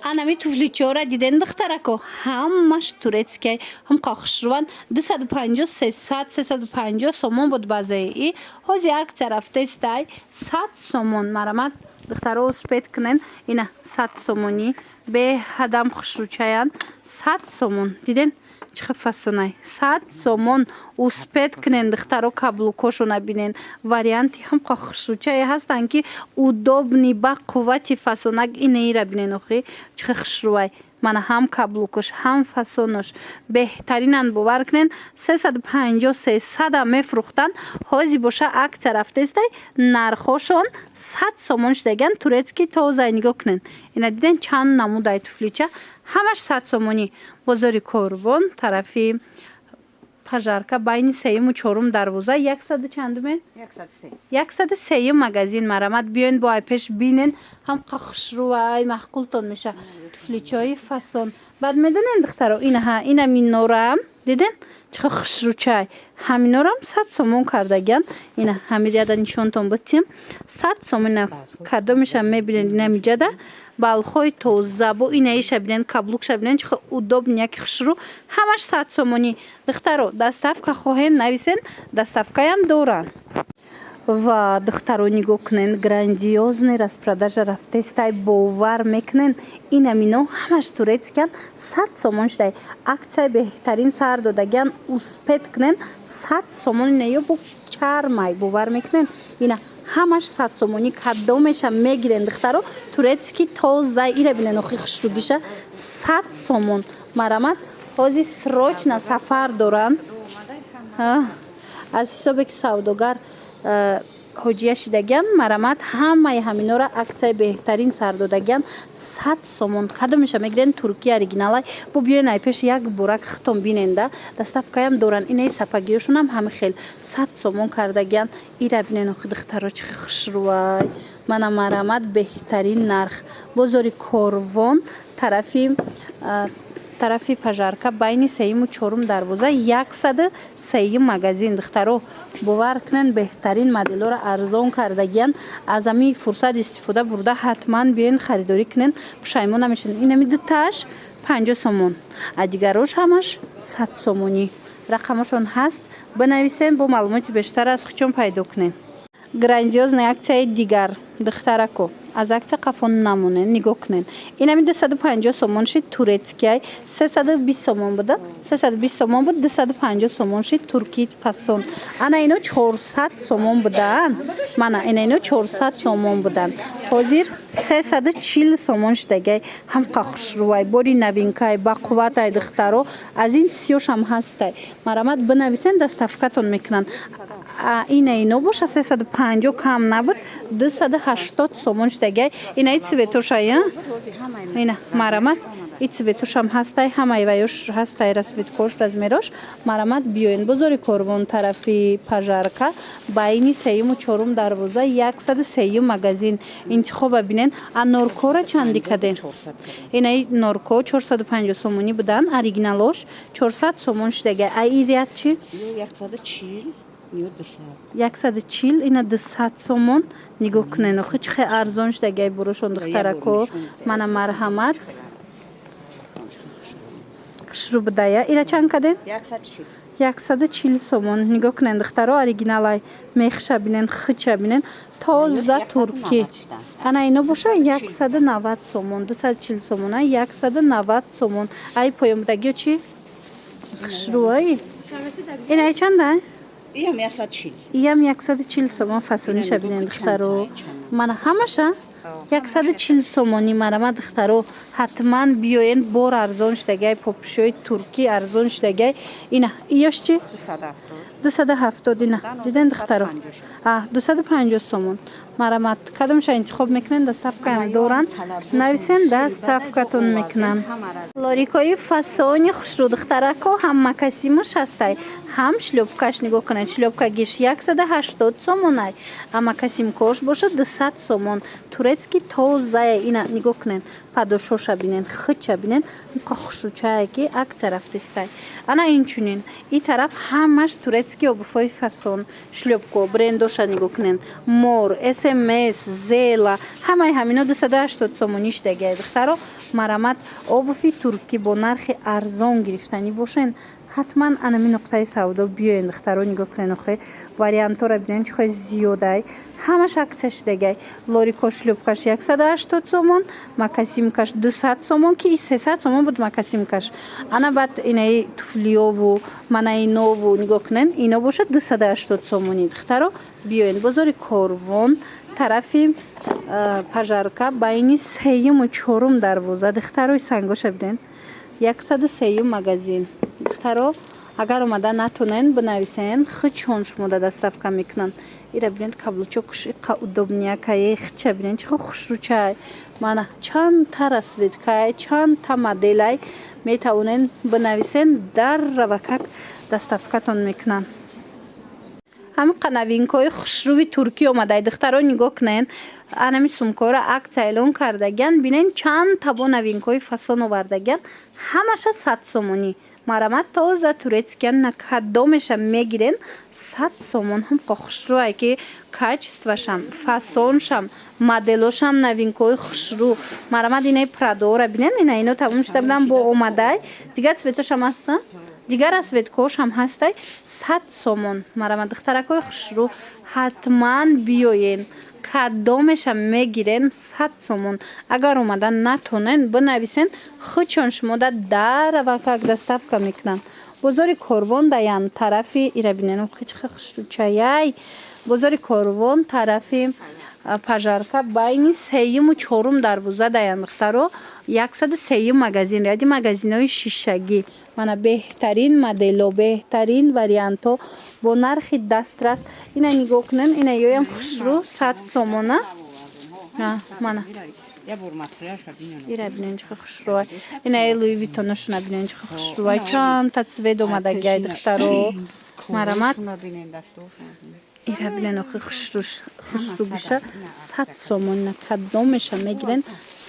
анами туфличора диден духтарако ҳамаш турецкай ҳам қохшруван 250 300 350 сомон буд базаи ҳози акция рафтестай 100 сомон марамат духтаро успет кунен ина 100 сомони бе ҳадам хушручаян 100 сомон диден чихе фасонай 100 сомон успет кунен духтаро каблукошона бинен варианти ҳам қохшручая ҳастанд ки удобни ба қуввати фасонак инеира бинен охи чихе хушрувай мана ҳам каблукош ҳам фасонош беҳтаринан бовар кунен 350 300 мефрухтан ҳози боша акция рафтестай нархошон 100 сомон шудаган турецки тоза нигоҳ кунен ина диден чанд намудай туфлича ҳамаш 100 сомони бозори корвон тарафи пажарка байни сеюму чорум дарвоза 100 чандумен 103 магазин марамат биёин бо айпеш бинен ҳам қахшрувай маҳқултон меша туфличои фасон баъд медонен духтаро ина минорам диден чихо хушручай ҳаминорам 100 сомон кардаган ина ҳамидяда нишонтон бутим 100 сомон кардо меша мебинен ина миҷада балхои тоза бо инаиша бинен каблукша бинен чихо удобни яки хушру ҳамаш 100 сомони духтаро доставка хоҳем нависен доставкаям доран ва духтаро нигоҳ кунен грандиозный распродажа рафтестай бовар мекунен ина мино ҳамаш турецкиян 100 сомон шудай акция беҳтарин сар додаган успет кунен 100 сомон ина ё бо чармай бовар мекунен ина ҳамаш 100 сомони кадомеша мегирен духтаро турецки тоза ира бинен охи хушругиша 100 сомон марамат ҳози срочна сафар доран аз ҳисобе ки савдогар ҳоҷия шидаган марамат ҳамаи ҳаминора аксияи беҳтарин сар додаган 100 сомон кадомеша мегирен туркия оригиналай бо биёен айпеш як борак хитон биненда доставкаям доран инаи сапагиёшонам ҳами хел 100 сомон кардаган ира бинен охи духтаро чихе хушрувай мана марамат беҳтарин нарх бозори корвон тарафи пажарка байни сеюму чорум дарвоза 103 магазин духтаро бовар кунен беҳтарин моделора арзон кардагиян аз ҳамин фурсат истифода бурда ҳатман биёен харидорӣ кунен пушаймон намешавед инами дуташ 50 сомон а дигарош ҳамаш 100 сомонӣ рақамашон ҳаст бинависен бо маълумоти бештар аз хучон пайдо кунен грандиозная аксияи дигар духтарако аз акция қафон намонен нигоҳ кунен инами 250 сомон шид турецкияй 320 сомон буда 320 сомон буд 250 сомон шид туркии фасон ана ино 400 сомон будан мана ина ино 400 сомон будан ҳозир 340 сомон шидагай ҳам қахшрувай бори новинкай ба қувватай духтаро аз ин сиёшам ҳастай марамат бинависен доставкатон мекунанд ина ино боша 350 кам набуд 280 сомон шудагай инаи цветошая ина марамат и цветошам ҳастай ҳамаи ваёш ҳастай расветкош размерош марамат биёен бозори корвон тарафи пажарка байни сеюму чорум дарвоза 103 магазин интихоба бинен а норкора чанди каден инаи норко 450 сомонӣ будан оригиналош 400 сомон шудагай а ирят чи 140 ина 200 сомон нигоҳ кунен охи чихе арзон шудагай бурошон духтарако мана марҳамат хушру будая ира чанд каден 140 сомон нигоҳ кунен духтаро оригиналай мехша бинен хича бинен тоза турки ана ино боша 190 сомон 240 сомон 190 сомон ай поёмбудагиё чи хушруай ина чанда иям 140 сомон фасониша бинен духтаро мана ҳамаша 140 сомонӣ марамат духтаро ҳатман биёен бор арзон шудагай попушои туркӣ арзон шудагай ина иёш чи 270 ина диден духтаро 250 сомон марамат кадомша интихоб мекунен доставкаам доран нависен доставкатон мекунам лорикои фасони хушру духтарако ҳам макасимуш ҳастай ҳам шлёпкаш нигоҳ кунед шлёпкагиш 180 сомонай а макасимкош боша 200 сомон турецки тозая ина нигоҳ кунен падошоша бинен хича бинен хушручаяки акция рафтестай ана инчунин и тараф ҳамаш турецки обуфои фасон шлёпко брендоша нигоҳ кунен мор SMS, Zela, ҳамаи ҳамино 280 сомониш дегай духтаро. Марамат обуфи туркӣ бо нархи арзон гирифтанӣ бошен. ҳатман анами нуқтаи савдо биёен духтаро. Нигоҳ кунен охе вариантора бинен чӣ хои зиёдай. Ҳамаш аксияш дегай. Лорико шлёпкаш 180 сомон, макасимкаш 200 сомон ки 300 сомон буд макасимкаш. Ана баъд инаи туфлиёву манаинову нигоҳ кунен ино бошад 280 сомони духтаро. биёен бозори Корвон тарафи пажарка байни 3-ю 4 дарвоза духтарои сангоша биден 103 магазин духтаро. агар омада натонен бинависен хичон шумода доставка мекунанд. ира бинен каблучок ка удобниякае хича бинен чихо хушручай мана чанд та расветкай чанд та моделай метавонен бинависен дарравакак доставкатон мекунанд. ҳамқа новинкаҳои хушрӯви туркӣ омадай духтаро. нигоҳ кунен анами сумкаҳоро аксия эълон кардагиян. бинен чанд табо новинкаҳои фасон овардагиян. ҳамаша 100 сомонӣ. марамат тоза турецкиян на кадомеша мегирен 100 сомон. ҳамқа хушрӯай ки качествашам фасоншам моделошам новинкаҳои хушрӯ. марамат инаи прадоора бинен ина ино тамом шуда будан бо омадай дигар цветошам ҳастан дигар расветкаҳошам ҳастай 100 сомон. марамат духтаракҳои хушрӯ ҳатман биёен кадомеша мегирен 100 сомон. агар омада натонен бинависен хичон шумода даравакак доставка мекунанд. бозори Корвон даян тарафи ира бинен хичха хушрӯчаяй. бозори Корвон тарафи пажарка байни 3-ю 4 дарвоза даян духтаро. 103 магазин яди магазинои шишагӣ мана беҳтарин модело беҳтарин вариантҳо бо нархи дастрас. ина нигоҳ кунен ина ёям хушрӯ 100 сомона. мана ира бинен чихо хушрӯай ина Луи Виттоношона бинен чихо хушрӯай чанд та цвет омадагиай духтаро. марамат ира бинен охи хушрӯгиша 100 сомон на кадомеша мегирен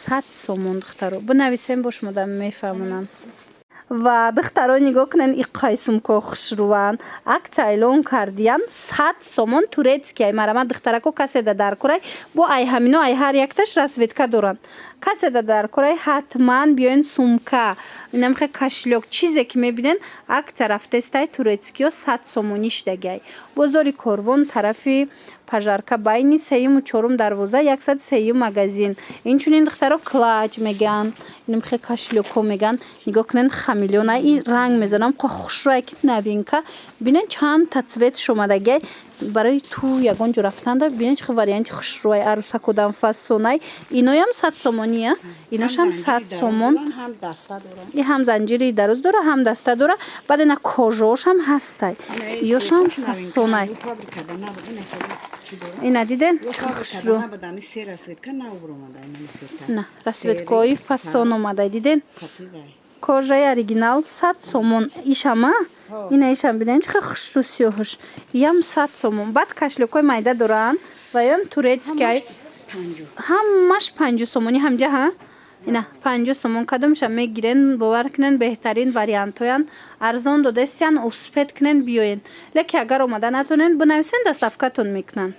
100 сомон духтаро. бинависен бо шумода мефаҳмонанд. ва духтаро нигоҳ кунен иққои сумкаҳо хушрӯанд. аксия эълон кардиян 100 сомон турецкияй. марамат духтарако каседа даркурай бо ай ҳамино ай ҳар якташ расветка доранд. каседа даркурай ҳатман биёен сумка инамхе кашлёк чизе ки мебинен аксия рафтестай турецкиё 100 сомониш дагай. бозори Корвон тарафи пажарка байни 3-ю 4 дарвоза 103 магазин. инчунин духтаро клач меган инамхе кашлёкҳо меган. нигоҳ кунен хамелёна и ранг мезанам ко хушрӯай ки новинка бинен чанд та цвет шомадагиай барои ту ягон ҷо рафтанда бинен чихо варианти хушрӯай арусакодан фасонай иноям 100 сомония. иношам 100 сомон. и ҳам занҷири дароз дора ҳам даста дора. баъд ина кожаошам ҳастай ёшам фасонай. ина диден хушрӯ на расветкаҳои фасон омадай диден кожаи оригинал 100 сомон. ишама ина ишам бинен чихо хушрӯ сиёҳуш ям 100 сомон. баъд кашлёкҳои майда доранд ва ём турецкияй ҳамаш 50 сомони ҳамҷаҳа ина 50 сомон кадомша мегирен. бовар кунен беҳтарин вариантҳоян арзон додастиян успед кунен биёен. леки агар омада натонен бинависен доставкатон мекунанд.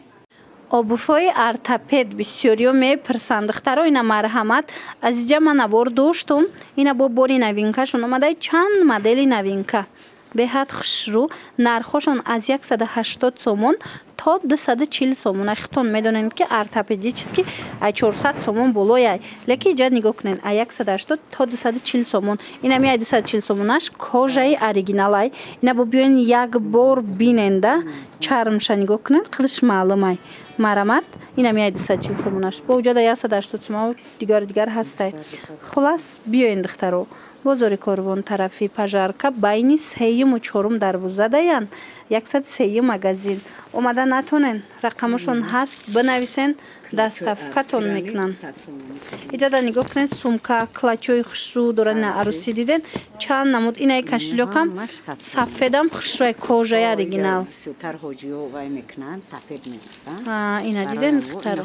обуфҳои ортопед бисёриё мепирсанд духтаро. ина марҳамат азиҷа ман авор доштум. ина бо бори новинкашон омадай чанд модели новинка беҳад хушрӯ. нархҳошон аз 180 сомон то 240 сомон. хитон медонен ки ортопедически ай 400 сомон болояй. леки иҷа нигоҳ кунен ай 180 то 240 сомон. инами ай 240 сомонаш кожаи оригиналай. ина бо биёен як бор биненда чармша нигоҳ кунен қилиш маълумай. марамат инами ай 240 сомонаш бо уҷада 180 сомон дигар ҳастай. хулас биёен духтаро. бозори Корвон тарафи пажарка байни 3-ю 4 дарвоза даян 103 магазин. омада натонен рақамошон ҳаст бинависен доставкатон мекунанд. иҷада нигоҳ кунед сумка клачои хушрӯ доран арусӣ диден чанд намуд. инаи кашлёкам сафедам хушрӯи кожаи оригинал. ина диден духтаро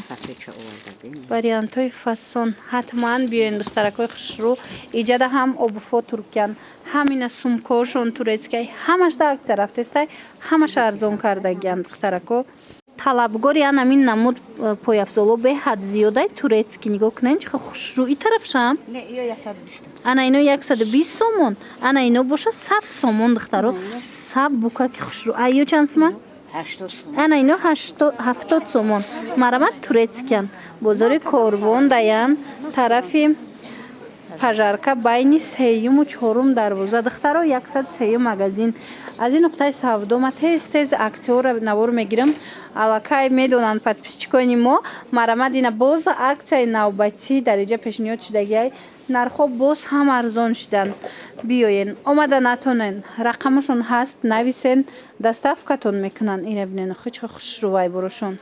вариантҳои фасон ҳатман биёен духтаракҳои хушрӯ. иҷада ҳам обуфо туркиян ҳам ина сумкаҳошон турецкияй ҳамаш да аксия рафтестай ҳамаша арзон кардагиянд духтарако. талабгори анамин намуд пойафзоло беҳад зиёдаи турецкӣ нигоҳ кунед чихо хушрӯӣ тарафшам. نه یا 120 ана ино 120 сомон, ана ино боша 100 сомон духтаро. Саб бука ки хушрӯ. Айё чанд сомон? 80 сом. ана ино 70 сомон. Марамад турецкиян. Бозори Корвон даян тарафи пажарка байни сеюму чорум дарвоза духтаро 103 магазин. Аз ин нуқтаи савдо ма тез актиора навор мегирам. Аллакай медонанд подписчикони мо марамад ина боз аксияи навбатӣ дар иҷа пешниҳод шудагиай нархҳо боз ҳам арзон шуданд. Биёен омада натонен рақамашон ҳаст нависен доставкатон мекунанд. Ина бинен хуча хушрӯвай бурушон.